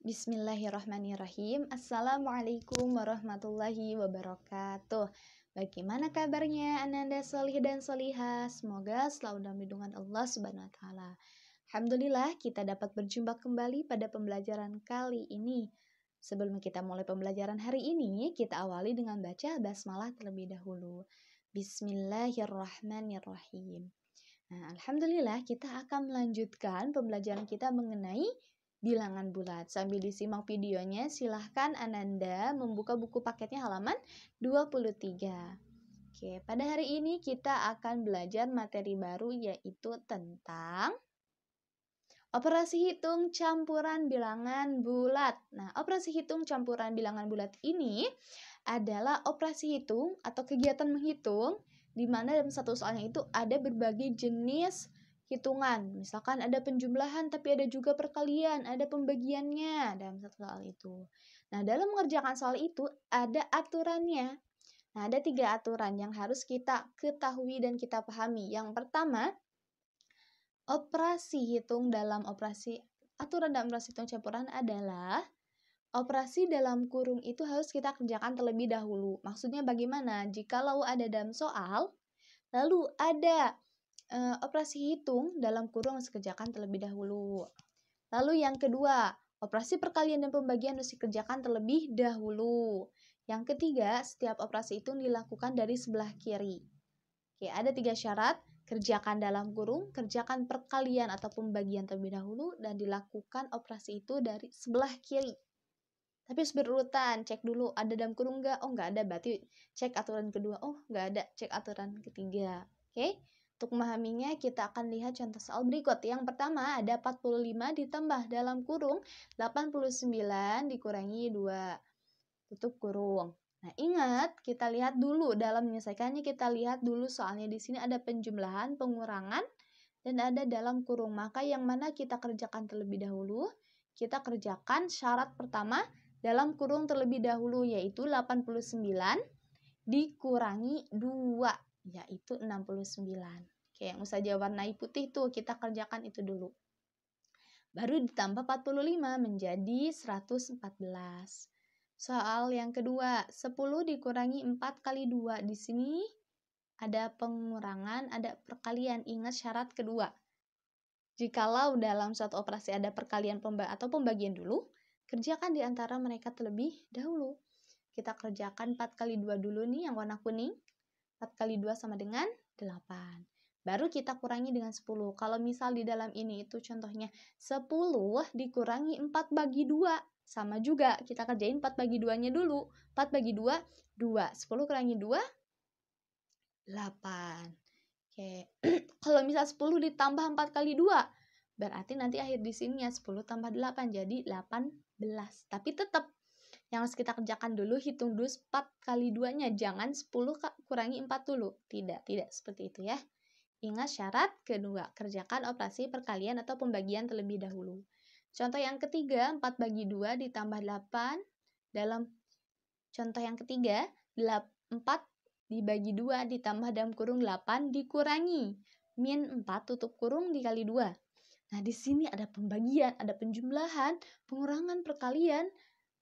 Bismillahirrahmanirrahim. Assalamualaikum warahmatullahi wabarakatuh. Bagaimana kabarnya Ananda solih dan solihah? Semoga selalu dalam lindungan Allah Subhanahu wa Ta'ala. Alhamdulillah kita dapat berjumpa kembali pada pembelajaran kali ini. Sebelum kita mulai pembelajaran hari ini, kita awali dengan baca basmalah terlebih dahulu. Bismillahirrahmanirrahim. Nah, alhamdulillah kita akan melanjutkan pembelajaran kita mengenai bilangan bulat. Sambil disimak videonya, silahkan Ananda membuka buku paketnya halaman 23. Oke, pada hari ini kita akan belajar materi baru yaitu tentang operasi hitung campuran bilangan bulat. Nah, operasi hitung campuran bilangan bulat ini adalah operasi hitung atau kegiatan menghitung di mana dalam satu soalnya itu ada berbagai jenis hitungan. Misalkan ada penjumlahan tapi ada juga perkalian, ada pembagiannya dalam satu soal itu. Nah, dalam mengerjakan soal itu ada aturannya. Nah, ada 3 aturan yang harus kita ketahui dan kita pahami. Yang pertama, aturan dalam operasi hitung campuran adalah operasi dalam kurung itu harus kita kerjakan terlebih dahulu. Maksudnya bagaimana? Jikalau ada dalam soal, lalu ada operasi hitung dalam kurung harus dikerjakan terlebih dahulu. Lalu yang kedua, operasi perkalian dan pembagian harus dikerjakan terlebih dahulu. Yang ketiga, setiap operasi itu dilakukan dari sebelah kiri. Oke, ada 3 syarat. Kerjakan dalam kurung, kerjakan perkalian atau pembagian terlebih dahulu, dan dilakukan operasi itu dari sebelah kiri. Tapi harus berurutan, cek dulu ada dalam kurung nggak? Oh nggak ada, berarti cek aturan kedua. Oh nggak ada, cek aturan ketiga. Oke? Untuk memahaminya, kita akan lihat contoh soal berikut. Yang pertama, ada 45 ditambah dalam kurung 89 dikurangi 2. Tutup kurung. Nah, ingat, kita lihat dulu dalam menyelesaikannya, kita lihat dulu soalnya di sini ada penjumlahan, pengurangan, dan ada dalam kurung. Maka yang mana kita kerjakan terlebih dahulu? Kita kerjakan syarat pertama dalam kurung terlebih dahulu, yaitu 89 dikurangi 2. Yaitu 69. Oke, yang saja warnai putih tuh kita kerjakan itu dulu. Baru ditambah 45 menjadi 114. Soal yang kedua, 10 dikurangi 4 kali 2. Di sini ada pengurangan, ada perkalian. Ingat syarat kedua. Jikalau dalam suatu operasi ada perkalian atau pembagian dulu, kerjakan di antara mereka terlebih dahulu. Kita kerjakan 4 kali 2 dulu nih yang warna kuning. 4 kali 2 sama dengan 8. Baru kita kurangi dengan 10. Kalau misal di dalam ini itu contohnya 10 dikurangi 4 bagi 2. Sama juga, kita kerjain 4 bagi 2-nya dulu. 4 bagi 2, 2. 10 kurangi 2, 8. Oke. Kalau misal 10 ditambah 4 kali 2, berarti nanti akhir di sini ya 10 tambah 8, jadi 18. Tapi tetap yang harus kita kerjakan dulu, hitung dulu 4 kali 2-nya. Jangan 10 kurangi 4 dulu. Tidak seperti itu ya. Ingat syarat kedua, kerjakan operasi perkalian atau pembagian terlebih dahulu. Contoh yang ketiga, 4 bagi 2 ditambah 8. Dalam contoh yang ketiga, 4 dibagi 2 ditambah dalam kurung 8 dikurangi min 4 tutup kurung dikali 2. Nah, di sini ada pembagian, ada penjumlahan, pengurangan, perkalian,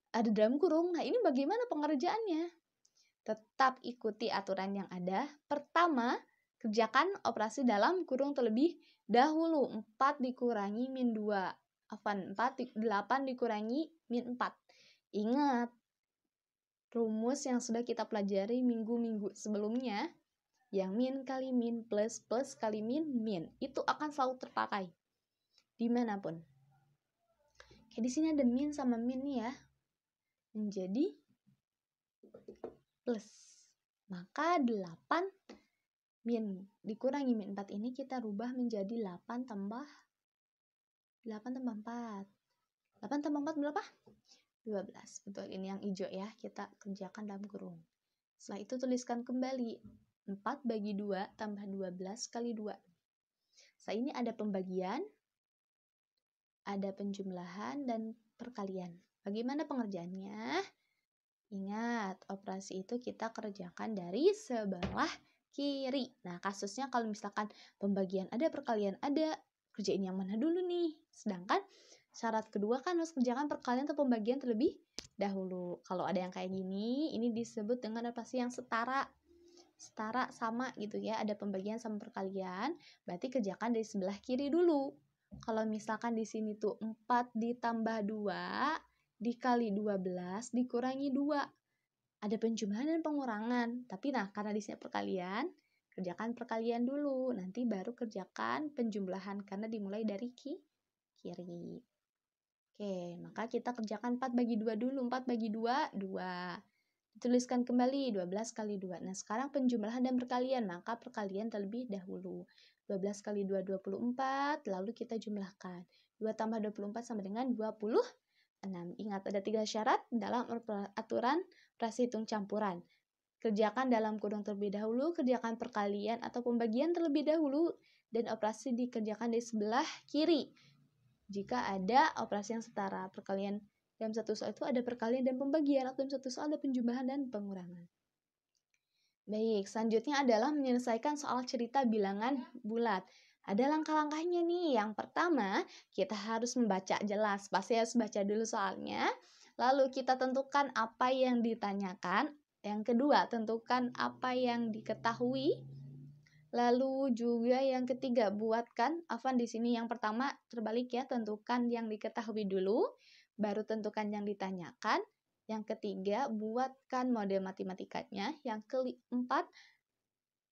ada dalam kurung. Nah, ini bagaimana pengerjaannya? Tetap ikuti aturan yang ada. Pertama, kerjakan operasi dalam kurung terlebih dahulu. 4 dikurangi min 2. 8 dikurangi min 4. Ingat, rumus yang sudah kita pelajari minggu-minggu sebelumnya, yang min kali min plus kali min, itu akan selalu terpakai dimanapun. Oke, di sini ada min sama min nih ya, menjadi plus. Maka 8 min dikurangi min 4 ini kita rubah menjadi 8 tambah 4. 8 tambah 4 berapa? 12. Betul, ini yang hijau ya, kita kerjakan dalam kurung. Setelah itu tuliskan kembali 4 bagi 2 tambah 12 kali 2. Setelah ini ada pembagian, ada penjumlahan, dan perkalian. Bagaimana pengerjaannya? Ingat, operasi itu kita kerjakan dari sebelah kiri. Nah, kasusnya kalau misalkan pembagian ada, perkalian ada, kerjain yang mana dulu nih? Sedangkan Syarat kedua kan harus kerjakan perkalian atau pembagian terlebih dahulu. Kalau ada yang kayak gini, ini disebut dengan operasi yang setara. Setara sama gitu ya, ada pembagian sama perkalian, berarti kerjakan dari sebelah kiri dulu. Kalau misalkan di sini tuh 4 ditambah 2 dikali 12 dikurangi 2. Ada penjumlahan dan pengurangan. Tapi karena di sini perkalian, kerjakan perkalian dulu, nanti baru kerjakan penjumlahan karena dimulai dari kiri. Oke, maka kita kerjakan 4 bagi 2 dulu. 4 bagi 2, 2. Tuliskan kembali 12 kali 2. Nah, sekarang penjumlahan dan perkalian, maka perkalian terlebih dahulu. 12 kali 2, 24, lalu kita jumlahkan. 2 tambah 24 sama dengan 26. Ingat, ada 3 syarat dalam aturan operasi hitung campuran. Kerjakan dalam kurung terlebih dahulu, kerjakan perkalian atau pembagian terlebih dahulu, dan operasi dikerjakan di sebelah kiri. Jika ada operasi yang setara, perkalian dalam satu soal itu ada perkalian dan pembagian, atau dalam satu soal ada penjumlahan dan pengurangan. Baik, selanjutnya adalah menyelesaikan soal cerita bilangan bulat. Ada langkah-langkahnya nih. Yang pertama, kita harus membaca jelas. Pasti harus baca dulu soalnya. Lalu kita tentukan apa yang ditanyakan. Yang kedua, tentukan apa yang diketahui. Lalu juga yang ketiga, buatkan, di sini yang pertama terbalik ya, tentukan yang diketahui dulu, baru tentukan yang ditanyakan. Yang ketiga, buatkan model matematikanya. Yang keempat,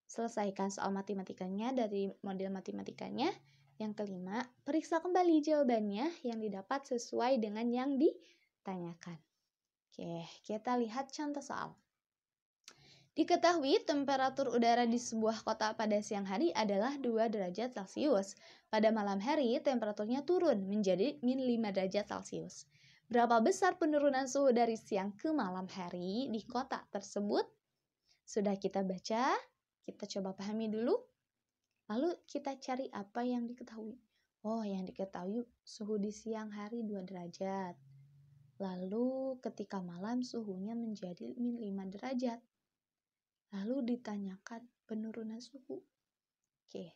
selesaikan soal matematikanya dari model matematikanya. Yang kelima, periksa kembali jawabannya yang didapat sesuai dengan yang ditanyakan. Oke, kita lihat contoh soal. Diketahui temperatur udara di sebuah kota pada siang hari adalah 2 derajat Celcius. Pada malam hari, temperaturnya turun menjadi min 5 derajat Celcius. Berapa besar penurunan suhu dari siang ke malam hari di kota tersebut? Sudah kita baca, kita coba pahami dulu. Lalu kita cari apa yang diketahui. Oh, yang diketahui suhu di siang hari 2 derajat. Lalu ketika malam suhunya menjadi min 5 derajat. Lalu ditanyakan penurunan suhu. Oke,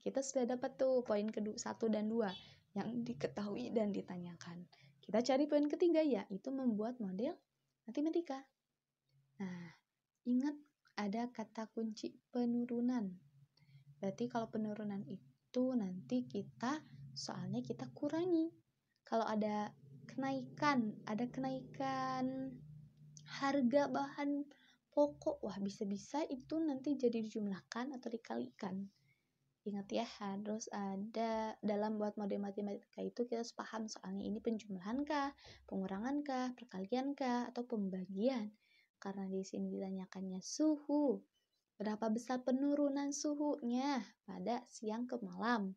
kita sudah dapat tuh poin kedua 1 dan 2 yang diketahui dan ditanyakan. Kita cari poin ketiga, yaitu membuat model matematika. Nah, ingat ada kata kunci penurunan. Berarti kalau penurunan itu nanti soalnya kita kurangi. Kalau ada kenaikan harga bahan pokok, bisa-bisa itu nanti jadi dijumlahkan atau dikalikan. Ingat ya, harus ada dalam buat model matematika itu kita harus paham soalnya ini penjumlahan kah, pengurangan kah, perkalian kah, atau pembagian. Karena di sini ditanyakannya suhu. Berapa besar penurunan suhunya pada siang ke malam?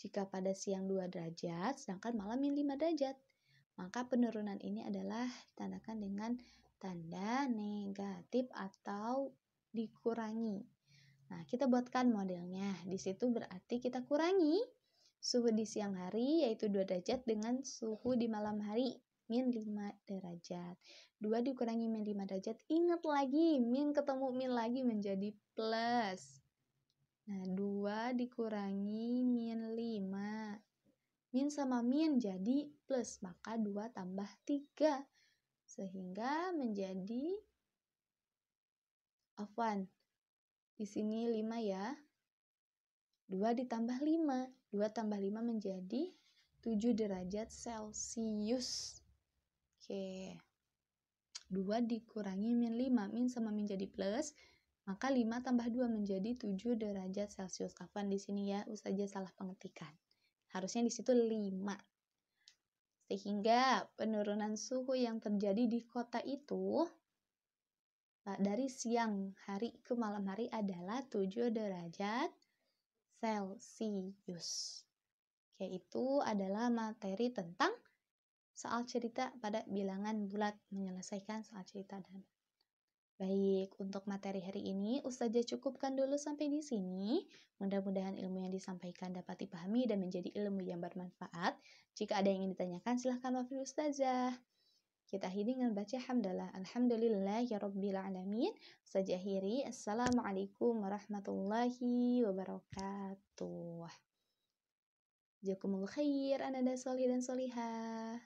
Jika pada siang 2 derajat, sedangkan malam min 5 derajat. Maka penurunan ini adalah ditandakan dengan tanda negatif atau dikurangi. Nah, kita buatkan modelnya. Di situ berarti kita kurangi suhu di siang hari yaitu 2 derajat dengan suhu di malam hari min 5 derajat. 2 dikurangi min 5 derajat. Ingat lagi, min ketemu min lagi menjadi plus. Nah, 2 dikurangi min 5. Min sama min jadi plus, maka 2 tambah 3. Sehingga menjadi di sini 5 ya. 2 ditambah 5. 2 tambah 5 menjadi 7 derajat Celcius. Oke. 2 dikurangi min 5. Min sama min jadi plus. Maka 5 tambah 2 menjadi 7 derajat Celcius. Di sini ya, Ustazah salah pengetikan. Harusnya di situ 5. Sehingga penurunan suhu yang terjadi di kota itu dari siang hari ke malam hari adalah 7 derajat Celcius. Oke, itu adalah materi tentang soal cerita pada bilangan bulat, menyelesaikan soal cerita dan baik, untuk materi hari ini Ustazah cukupkan dulu sampai di sini. Mudah-mudahan ilmu yang disampaikan dapat dipahami dan menjadi ilmu yang bermanfaat. Jika ada yang ingin ditanyakan, silahkan wafil Ustazah. Kita akhiri dengan baca hamdalah. Alhamdulillahirabbil alamin. Ustazah akhiri. Assalamualaikum warahmatullahi wabarakatuh. Jazakumullah khair, ananda solih dan solihah.